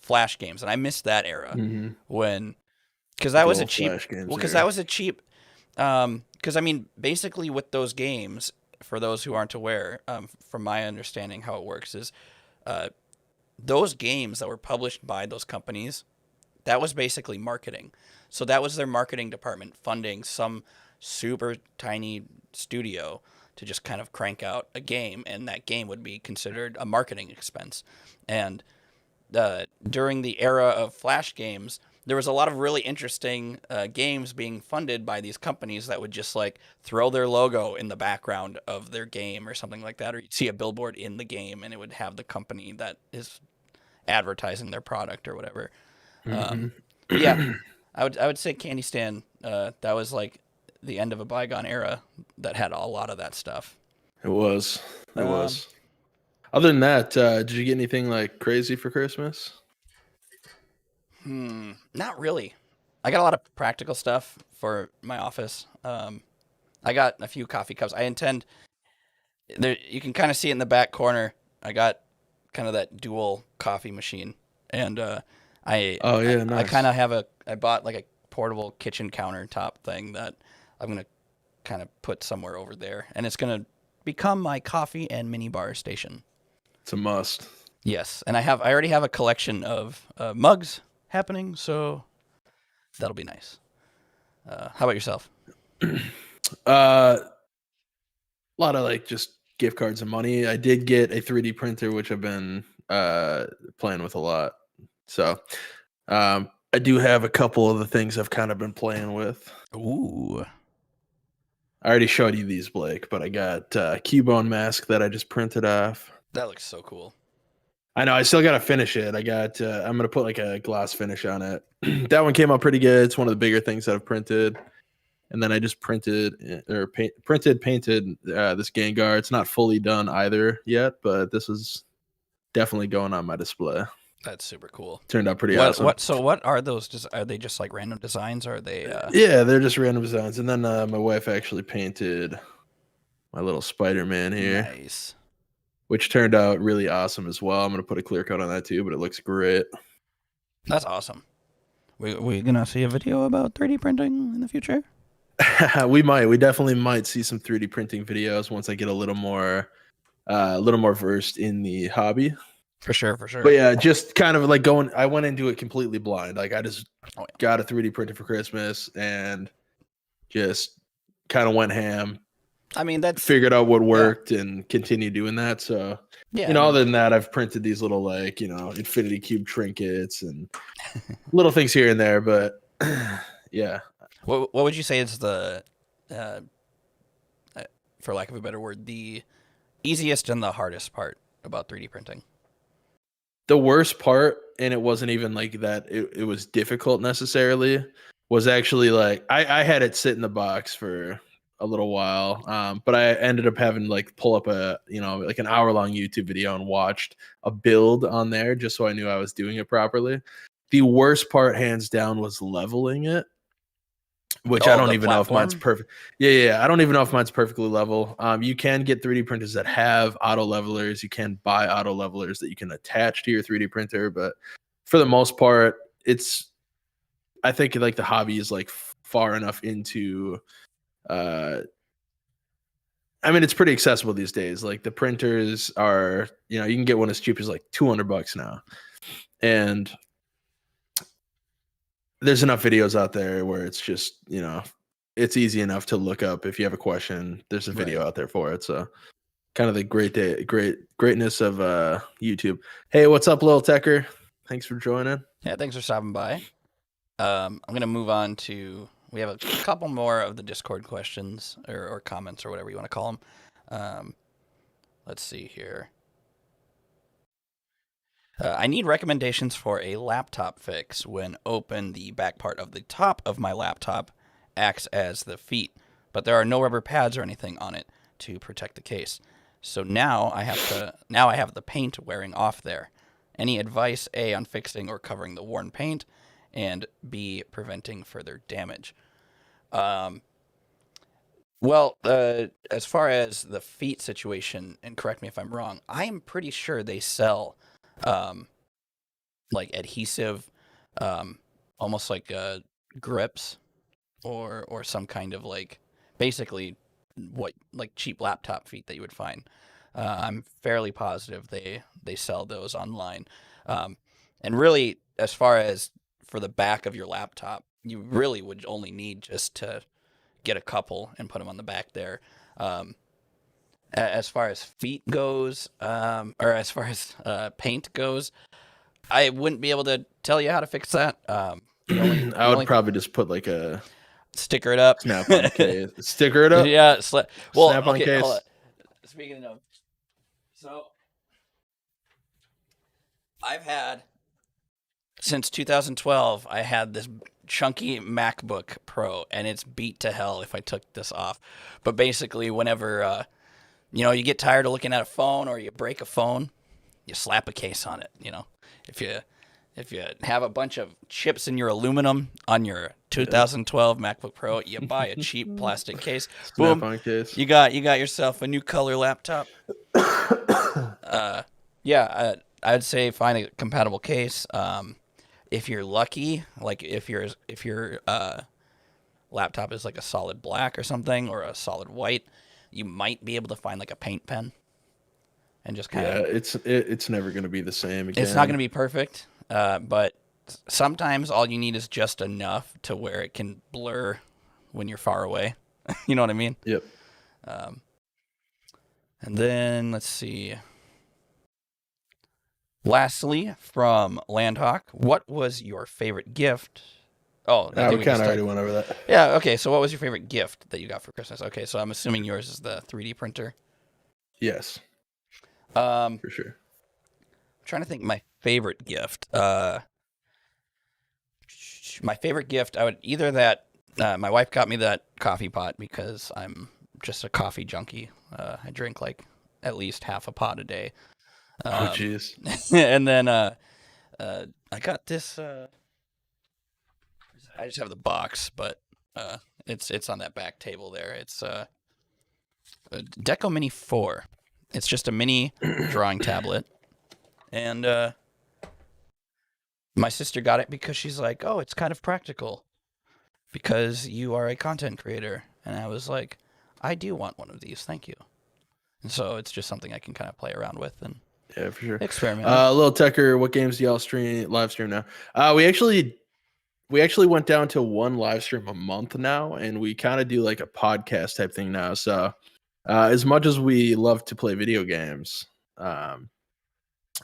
Speaker 2: flash games, and I missed that era when because that was a cheap that was a cheap because I mean basically with those games, for those who aren't aware, from my understanding how it works is those games that were published by those companies, that was basically marketing. So that was their marketing department funding some super tiny studio to just kind of crank out a game, and that game would be considered a marketing expense. And during the era of flash games, there was a lot of really interesting games being funded by these companies that would just like throw their logo in the background of their game or something like that, or you'd see a billboard in the game and it would have the company that is advertising their product or whatever. Yeah, I would say Candy Stand. That was like the end of a bygone era that had a lot of that stuff.
Speaker 1: It was. Other than that, did you get anything like crazy for Christmas?
Speaker 2: Not really. I got a lot of practical stuff for my office. I got a few coffee cups. I intend there. You can kind of see it in the back corner. I got kind of that dual coffee machine, and
Speaker 1: nice.
Speaker 2: I kind of have I bought like a portable kitchen countertop thing that I'm gonna kind of put somewhere over there, and it's gonna become my coffee and mini bar station.
Speaker 1: It's a must.
Speaker 2: Yes, and I already have a collection of mugs happening, so that'll be nice. How about yourself?
Speaker 1: A lot of like just gift cards and money. I did get a 3D printer, which I've been playing with a lot. So I do have a couple of the things I've kind of been playing with.
Speaker 2: Ooh.
Speaker 1: I already showed you these, Blake, but I got a Cubone mask that I just printed off.
Speaker 2: That looks so cool.
Speaker 1: I know. I still got to finish it. I'm going to put like a gloss finish on it. That one came out pretty good. It's one of the bigger things that I've printed. And then I just painted this Gengar. It's not fully done either yet, but this is definitely going on my display.
Speaker 2: That's super cool.
Speaker 1: Turned out pretty awesome.
Speaker 2: What are those? Are they just like random designs, or are they?
Speaker 1: Yeah, they're just random designs. And then my wife actually painted my little Spider-Man here.
Speaker 2: Nice.
Speaker 1: Which turned out really awesome as well. I'm going to put a clear coat on that too, but it looks great.
Speaker 2: That's awesome. We going to see a video about 3D printing in the future?
Speaker 1: We definitely might see some 3D printing videos once I get a little more versed in the hobby.
Speaker 2: For sure.
Speaker 1: But yeah, just kind of like I went into it completely blind. Like I just got a 3D printer for Christmas and just kind of went ham.
Speaker 2: I mean, that's
Speaker 1: figured out what worked and continued doing that. So,
Speaker 2: yeah,
Speaker 1: other than that, I've printed these little like, infinity cube trinkets and little things here and there. But yeah.
Speaker 2: What would you say is the, for lack of a better word, the easiest and the hardest part about 3D printing?
Speaker 1: The worst part, and it wasn't even like that it was difficult necessarily, was actually like I had it sit in the box for a little while, but I ended up having to like pull up a like an hour-long YouTube video and watched a build on there just so I knew I was doing it properly. The worst part, hands down, was leveling it, which I don't even know if mine's perfect. Yeah. I don't even know if mine's perfectly level. You can get 3D printers that have auto levelers. You can buy auto levelers that you can attach to your 3D printer, but for the most part, I think like the hobby is like far enough into. I mean, it's pretty accessible these days. Like the printers are, you can get one as cheap as like $200 now, and there's enough videos out there where it's just, it's easy enough to look up. If you have a question, there's a video out there for it. So kind of the greatness of YouTube. Hey, what's up, Lil Tecker? Thanks for joining.
Speaker 2: Yeah, thanks for stopping by. I'm going to move on to, we have a couple more of the Discord questions or comments or whatever you want to call them. Let's see here. I need recommendations for a laptop fix when open the back part of the top of my laptop acts as the feet, but there are no rubber pads or anything on it to protect the case. So now I have the paint wearing off there. Any advice, A, on fixing or covering the worn paint, and B, preventing further damage? Well, as far as the feet situation, and correct me if I'm wrong, I am pretty sure they sell like adhesive, almost like grips or some kind of like basically like cheap laptop feet that you would find. I'm fairly positive they sell those online. And really, as far as for the back of your laptop, you really would only need just to get a couple and put them on the back there. As far as feet goes, or as far as paint goes, I wouldn't be able to tell you how to fix that.
Speaker 1: I would probably just put like a
Speaker 2: sticker it up.
Speaker 1: Snap-on case. Sticker it up?
Speaker 2: Yeah. Well,
Speaker 1: Snap-on case.
Speaker 2: Hold on. Speaking of, so I've had, since 2012, I had this chunky MacBook Pro, and it's beat to hell if I took this off. But basically, whenever you get tired of looking at a phone or you break a phone, you slap a case on it. If you have a bunch of chips in your aluminum on your 2012 MacBook Pro, you buy a cheap plastic case. Boom,
Speaker 1: case.
Speaker 2: You got yourself a new color laptop. I'd say find a compatible case. If you're lucky, like if your laptop is like a solid black or something, or a solid white, you might be able to find like a paint pen, and just kind of.
Speaker 1: It's never going to be the same again.
Speaker 2: It's not going to be perfect, but sometimes all you need is just enough to where it can blur when you're far away. You know what I mean?
Speaker 1: Yep.
Speaker 2: And then let's see. Lastly, from Landhawk, what was your favorite gift? Oh,
Speaker 1: we kind of already went over that.
Speaker 2: Yeah, okay, so what was your favorite gift that you got for Christmas? Okay, so I'm assuming yours is the 3D printer.
Speaker 1: Yes.
Speaker 2: For
Speaker 1: sure.
Speaker 2: I'm trying to think my favorite gift. My favorite gift, I would either that, my wife got me that coffee pot because I'm just a coffee junkie. I drink like at least half a pot a day.
Speaker 1: Oh, jeez.
Speaker 2: And then I got this. I just have the box, but it's on that back table there. It's a Deco Mini 4. It's just a mini drawing tablet, and my sister got it because she's like, "Oh, it's kind of practical." because you are a content creator. And I was like, I do want one of these. Thank you. And so it's just something I can kind of play around with and
Speaker 1: Yeah, for sure.
Speaker 2: experiment.
Speaker 1: Little Tucker, what games do y'all live stream now? We actually went down to one live stream a month now, and we kind of do like a podcast type thing now. So as much as we love to play video games,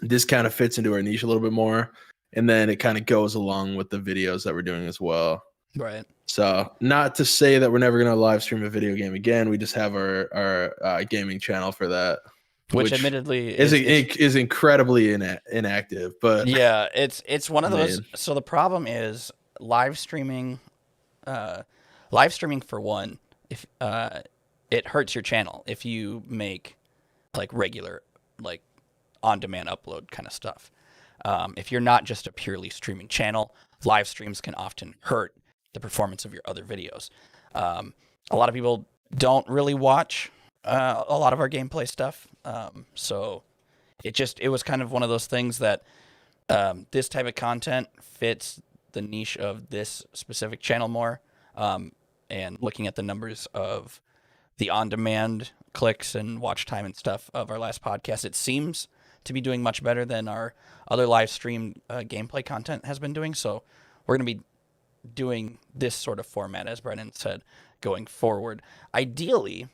Speaker 1: this kind of fits into our niche a little bit more, and then it kind of goes along with the videos that we're doing as well.
Speaker 2: Right.
Speaker 1: So not to say that we're never going to live stream a video game again. We just have our gaming channel for that.
Speaker 2: Which admittedly
Speaker 1: is incredibly inactive, but
Speaker 2: yeah, it's one of those. So the problem is live streaming for one, if it hurts your channel if you make like regular, like on-demand upload kind of stuff. If you're not just a purely streaming channel, live streams can often hurt the performance of your other videos. A lot of people don't really watch a lot of our gameplay stuff. So it was kind of one of those things that this type of content fits the niche of this specific channel more. And looking at the numbers of the on-demand clicks and watch time and stuff of our last podcast, it seems to be doing much better than our other live stream gameplay content has been doing. So we're going to be doing this sort of format, as Brennan said, going forward. Ideally,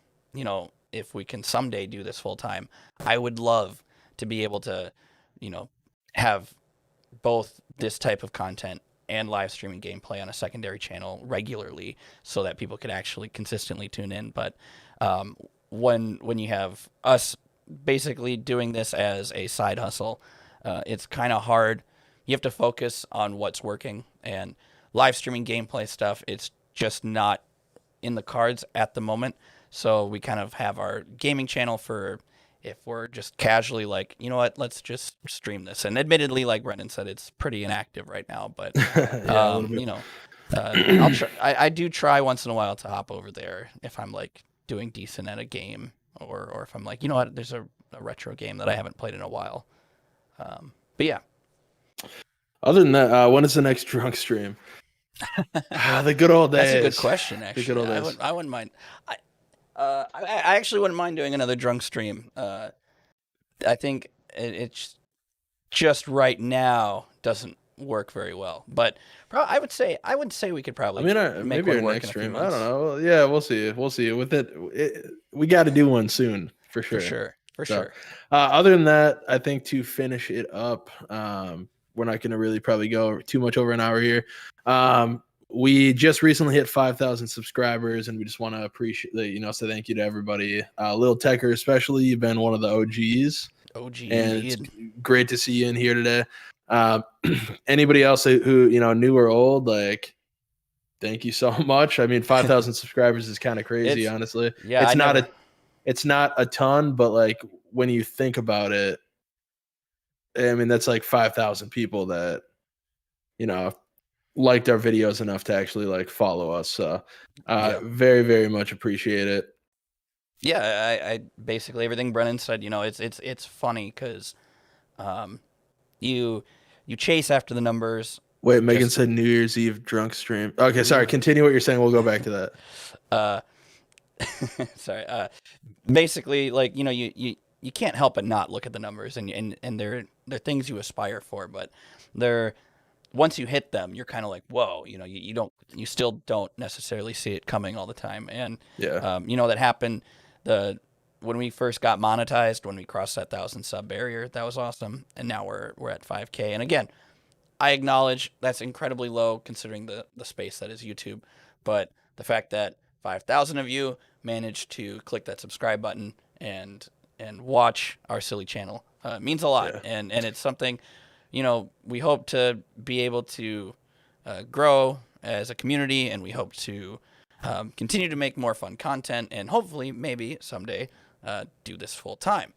Speaker 2: if we can someday do this full time, I would love to be able to, have both this type of content and live streaming gameplay on a secondary channel regularly so that people could actually consistently tune in. But when you have us basically doing this as a side hustle, it's kind of hard. You have to focus on what's working, and live streaming gameplay stuff, it's just not in the cards at the moment. So we kind of have our gaming channel for if we're just casually like, you know what, let's just stream this. And admittedly, like Brendan said, it's pretty inactive right now, but I'll try. I do try once in a while to hop over there if I'm like doing decent at a game, or if I'm like, you know what, there's a retro game that I haven't played in a while. But yeah.
Speaker 1: Other than that, when is the next drunk stream? The good old days.
Speaker 2: That's a good question, actually.
Speaker 1: The good old days.
Speaker 2: I wouldn't mind. I actually wouldn't mind doing another drunk stream. I think it's just right now doesn't work very well, but I would say we could probably. Make
Speaker 1: maybe
Speaker 2: one
Speaker 1: our
Speaker 2: work
Speaker 1: next
Speaker 2: in a few
Speaker 1: stream. I
Speaker 2: months.
Speaker 1: don't know. Yeah, we'll see. With it, we got to do one soon for sure.
Speaker 2: For sure.
Speaker 1: Other than that, I think to finish it up, we're not going to really probably go too much over an hour here. We just recently hit 5,000 subscribers, and we just want to appreciate, say thank you to everybody. Lil Tecker, especially, you've been one of the OGs. And it's great to see you in here today. Anybody else who new or old, like, thank you so much. I mean, 5,000 subscribers is kind of crazy, honestly.
Speaker 2: Yeah,
Speaker 1: it's not a ton, but like when you think about it, I mean, that's like 5,000 people that liked our videos enough to actually like follow us. So very, very much appreciate it.
Speaker 2: Yeah, I basically everything Brennan said, it's funny because you chase after the numbers.
Speaker 1: Wait, Megan said New Year's Eve drunk stream. Okay, sorry, continue what you're saying. We'll go back to that.
Speaker 2: Sorry. Basically, like, you can't help but not look at the numbers, and they're things you aspire for, but they're once you hit them, you're kind of like, whoa, you still don't necessarily see it coming all the time. And, that happened when we first got monetized, when we crossed that 1,000 sub barrier, that was awesome. And now we're at 5K. And again, I acknowledge that's incredibly low considering the space that is YouTube. But the fact that 5,000 of you managed to click that subscribe button and watch our silly channel means a lot. Yeah. And it's something, we hope to be able to grow as a community, and we hope to continue to make more fun content, and hopefully maybe someday do this full time.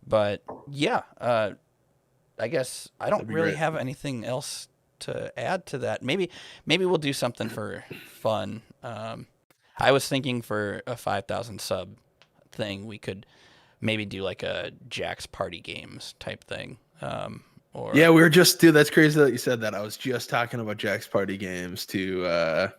Speaker 2: But yeah, I guess I don't really have anything else to add to that. Maybe we'll do something for fun. I was thinking for a 5,000 sub thing, we could maybe do like a Jack's Party Games type thing. We were just,
Speaker 1: dude, that's crazy that you said that. I was just talking about Jack's Party Games to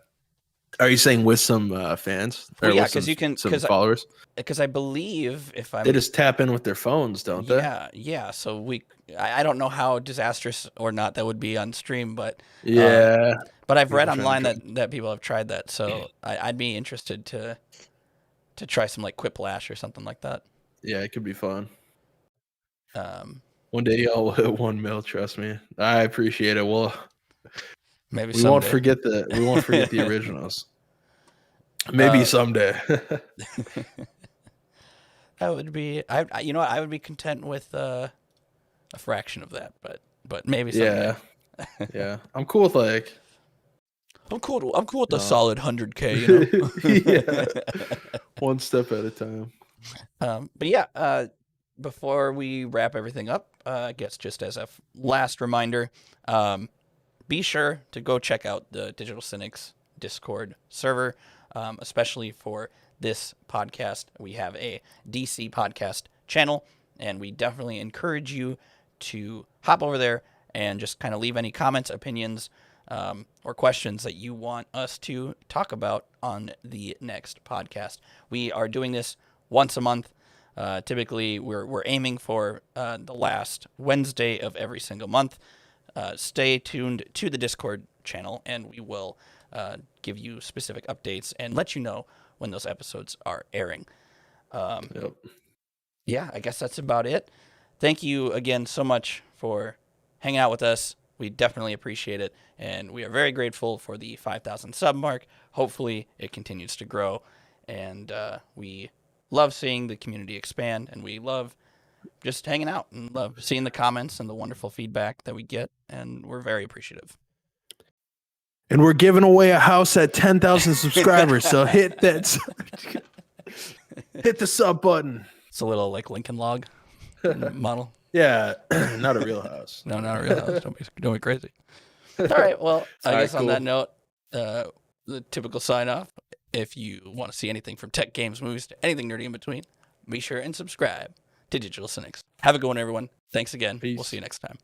Speaker 1: Are you saying with some fans?
Speaker 2: Well,
Speaker 1: Or
Speaker 2: yeah,
Speaker 1: with
Speaker 2: because you can,
Speaker 1: some followers?
Speaker 2: because I believe if I'm,
Speaker 1: They just tap in with their phones, don't they?
Speaker 2: yeah. So I don't know how disastrous or not that would be on stream, but
Speaker 1: Yeah.
Speaker 2: but I've read
Speaker 1: People trying to
Speaker 2: online that people have tried that, so I'd be interested to try some like Quiplash or something like that.
Speaker 1: Yeah, it could be fun.
Speaker 2: Um,
Speaker 1: One day y'all will hit 1 mil. Trust me, I appreciate it. Well,
Speaker 2: maybe
Speaker 1: we won't
Speaker 2: someday.
Speaker 1: forget the originals. Maybe someday.
Speaker 2: That would be, you know what, I would be content with a fraction of that, but maybe someday.
Speaker 1: Yeah. I'm cool with like.
Speaker 2: I'm cool. I'm cool with a
Speaker 1: No.
Speaker 2: solid 100K. You know.
Speaker 1: Yeah. One step at a time.
Speaker 2: But yeah, before we wrap everything up, I guess just as a last reminder, be sure to go check out the Digital Cynics Discord server, especially for this podcast. We have a DC podcast channel, and we definitely encourage you to hop over there and just kind of leave any comments, opinions, or questions that you want us to talk about on the next podcast. We are doing this once a month. Typically, we're aiming for the last Wednesday of every single month. Stay tuned to the Discord channel, and we will give you specific updates and let you know when those episodes are airing.
Speaker 1: Yep.
Speaker 2: Yeah, I guess that's about it. Thank you again so much for hanging out with us. We definitely appreciate it, and we are very grateful for the 5,000 sub mark. Hopefully, it continues to grow, and we love seeing the community expand, and we love just hanging out and love seeing the comments and the wonderful feedback that we get, and we're very appreciative.
Speaker 1: And we're giving away a house at 10,000 subscribers, so hit that. Hit the sub button.
Speaker 2: It's a little like Lincoln Log model.
Speaker 1: Yeah, not a real house.
Speaker 2: No, not a real house. Don't be crazy. All right. Well, I guess on that note, the typical sign off. If you want to see anything from tech, games, movies, to anything nerdy in between, be sure and subscribe to Digital Cynics. Have a good one, everyone. Thanks again.
Speaker 1: Peace.
Speaker 2: We'll see you next time.